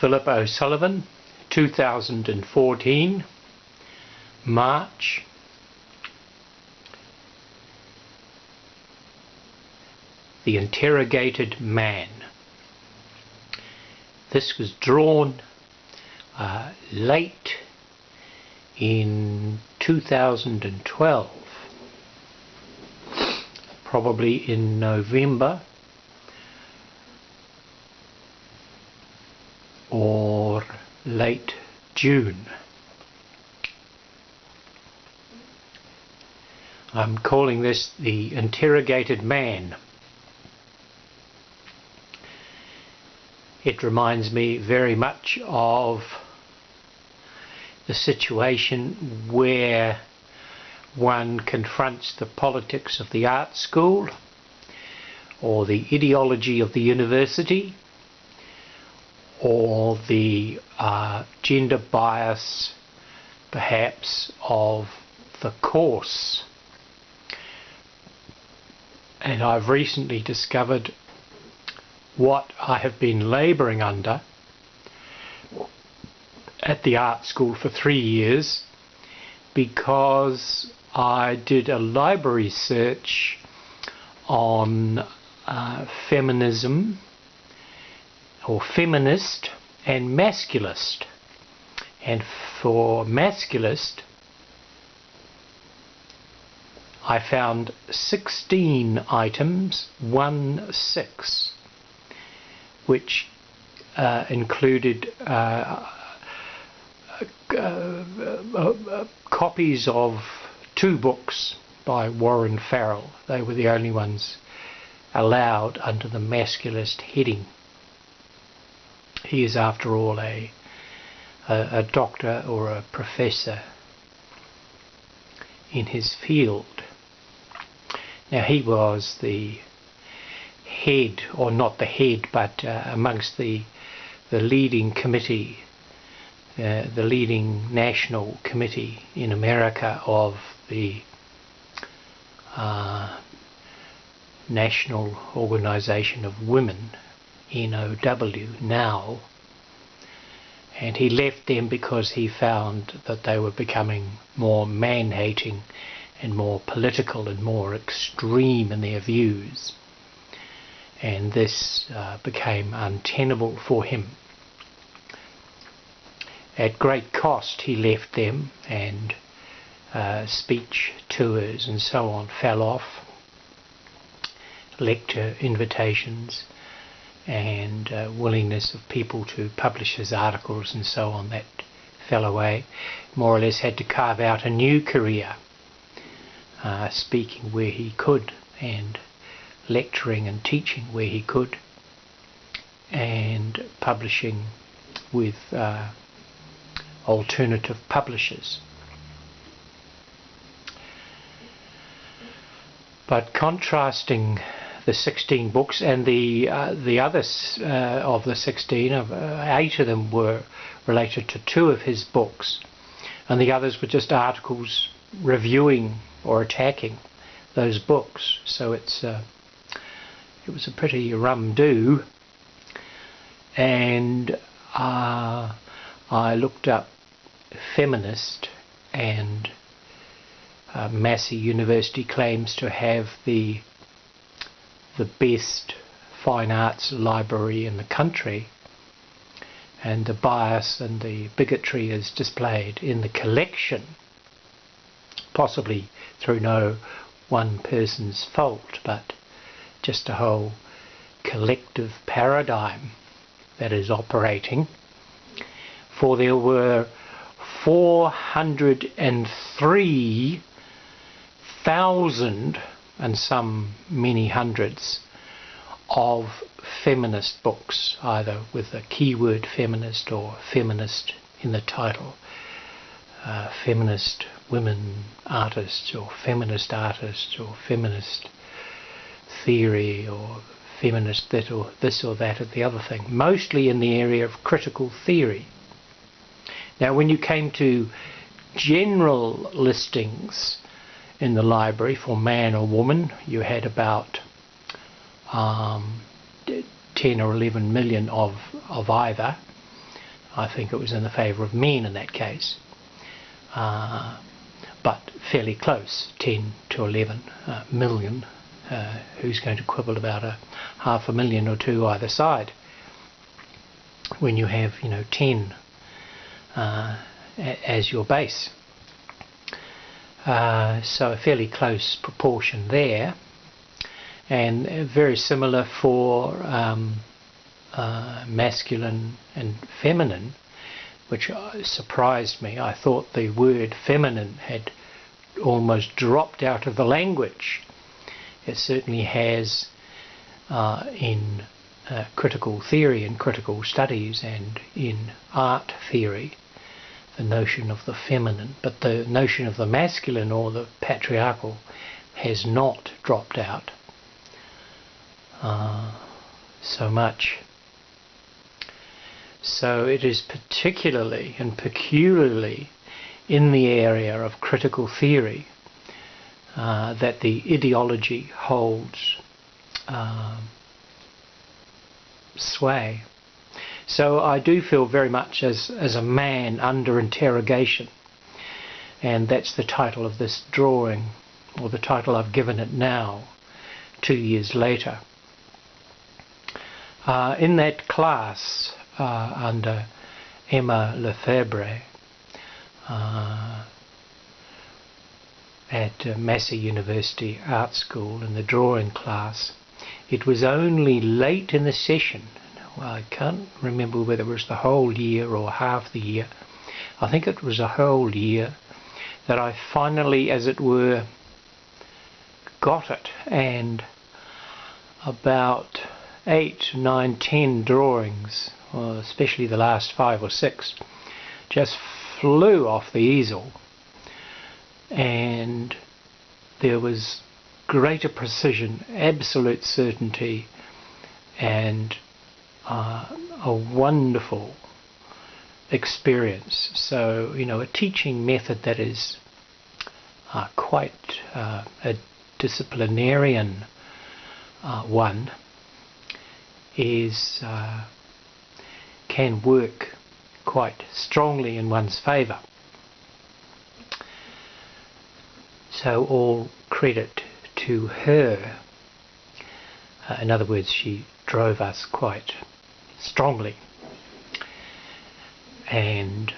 Phillip O'Sullivan, 2014, March. The Interrogated Man. This was drawn late in 2012, probably in November or late June. I'm calling this The Interrogated Man. It reminds me very much of the situation where one confronts the politics of the art school or the ideology of the university or the gender bias perhaps of the course. And I've recently discovered what I have been labouring under at the art school for 3 years, because I did a library search on feminism or feminist and masculist, and for masculist I found 16 items, 16, which included copies of 2 books by Warren Farrell. They were the only ones allowed under the masculist heading. He is, after all, a doctor or a professor in his field. Now, he was the head, or not the head, but amongst the leading committee, the leading national committee in America of the National Organization of Women, NOW, now. And he left them because he found that they were becoming more man-hating and more political and more extreme in their views. And this became untenable for him. At great cost he left them, and speech tours and so on fell off, lecture invitations and willingness of people to publish his articles and so on, that fell away. More or less had to carve out a new career, speaking where he could and lecturing and teaching where he could, and publishing with alternative publishers. But contrasting the 16 books and the others of the 16, 8 of them were related to 2 of his books, and the others were just articles reviewing or attacking those books. So it was a pretty rum-do. And I looked up feminist, and Massey University claims to have the best fine arts library in the country, and the bias and the bigotry is displayed in the collection, possibly through no one person's fault, but just a whole collective paradigm that is operating. For there were 403,000 and some many hundreds of feminist books, either with the keyword feminist or feminist in the title, feminist women artists or feminist theory or feminist that or this or that or the other thing, mostly in the area of critical theory. Now, when you came to general listings in the library for man or woman, you had about 10 or 11 million of either, I think it was in the favour of men in that case, but fairly close, 10 to 11 million, who's going to quibble about a 500,000 or two either side when you have 10 as your base. So a fairly close proportion there, and very similar for masculine and feminine, which surprised me. I thought the word feminine had almost dropped out of the language. It certainly has in critical theory and critical studies and in art theory, the notion of the feminine, but the notion of the masculine or the patriarchal has not dropped out so much. So it is particularly and peculiarly in the area of critical theory that the ideology holds sway. So I do feel very much as a man under interrogation, and that's the title of this drawing, or the title I've given it now, 2 years later. In that class under Emma Lefebvre at Massey University Art School, in the drawing class, it was only late in the session, I can't remember whether it was the whole year or half the year, I think it was a whole year, that I finally, as it were, got it, and about 8, 9, 10 drawings, especially the last 5 or 6, just flew off the easel, and there was greater precision, absolute certainty, and a wonderful experience. So, a teaching method that is quite a disciplinarian one is can work quite strongly in one's favour. So all credit to her. In other words, she drove us quite strongly, and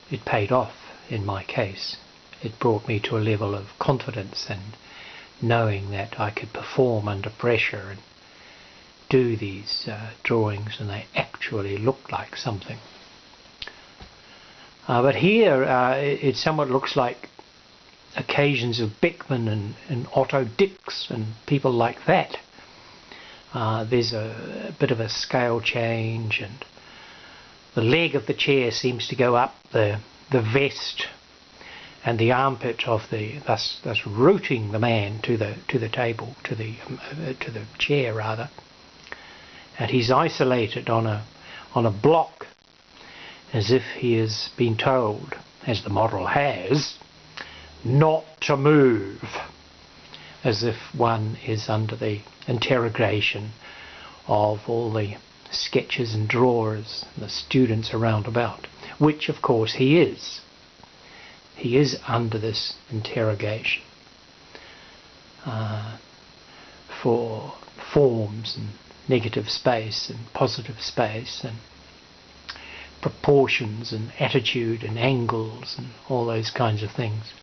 it paid off in my case. It brought me to a level of confidence and knowing that I could perform under pressure and do these drawings, and they actually looked like something. But here it somewhat looks like occasions of Beckman and Otto Dix and people like that. There's a bit of a scale change, and the leg of the chair seems to go up the vest and the armpit of the, thus rooting the man to the table, to the chair rather, and he's isolated on a block, as if he has been told, as the model has, not to move, as if one is under the interrogation of all the sketches and drawers and the students around about, which of course he is. He is under this interrogation for forms and negative space and positive space and proportions and attitude and angles and all those kinds of things.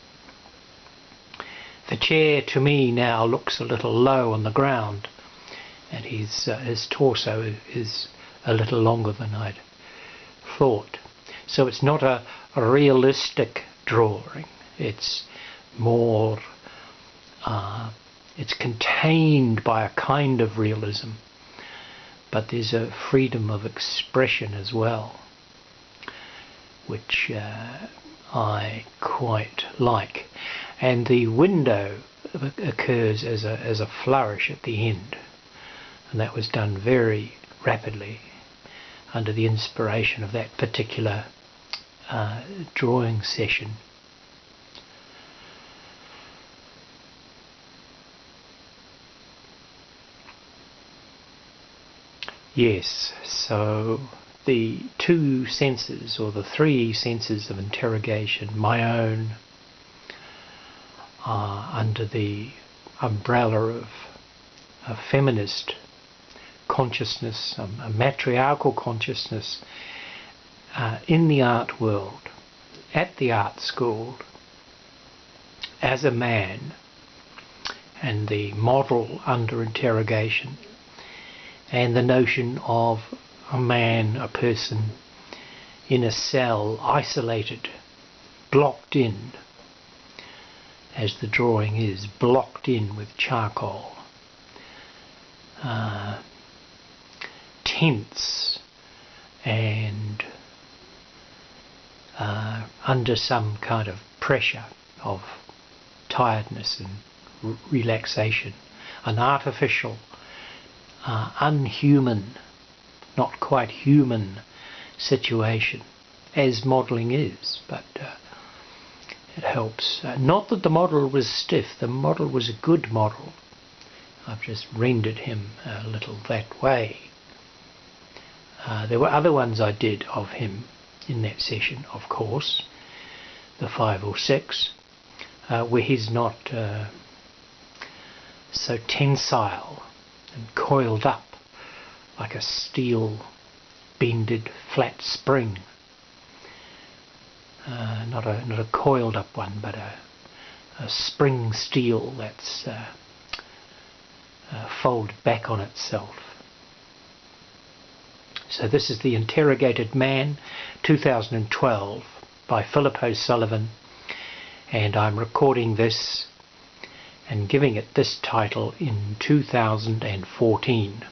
The chair to me now looks a little low on the ground, and his torso is a little longer than I'd thought. So it's not a realistic drawing. It's more, it's contained by a kind of realism, but there's a freedom of expression as well, which I quite like. And the window occurs as a flourish at the end, and that was done very rapidly under the inspiration of that particular drawing session. Yes, so the two senses, or the three senses of interrogation, my own, under the umbrella of a feminist consciousness, a matriarchal consciousness, in the art world, at the art school, as a man, and the model under interrogation, and the notion of a man, a person, in a cell, isolated, blocked in, as the drawing is, blocked in with charcoal, tense and under some kind of pressure of tiredness and relaxation, an artificial, unhuman, not quite human situation, as modelling is, but it helps. Not that the model was stiff, the model was a good model. I've just rendered him a little that way. There were other ones I did of him in that session, of course, the 5 or 6, where he's not so tensile and coiled up like a steel bended flat spring. Not a coiled up one, but a spring steel that's folded back on itself. So this is The Interrogated Man, 2012, by Phillip O'Sullivan, and I'm recording this and giving it this title in 2014.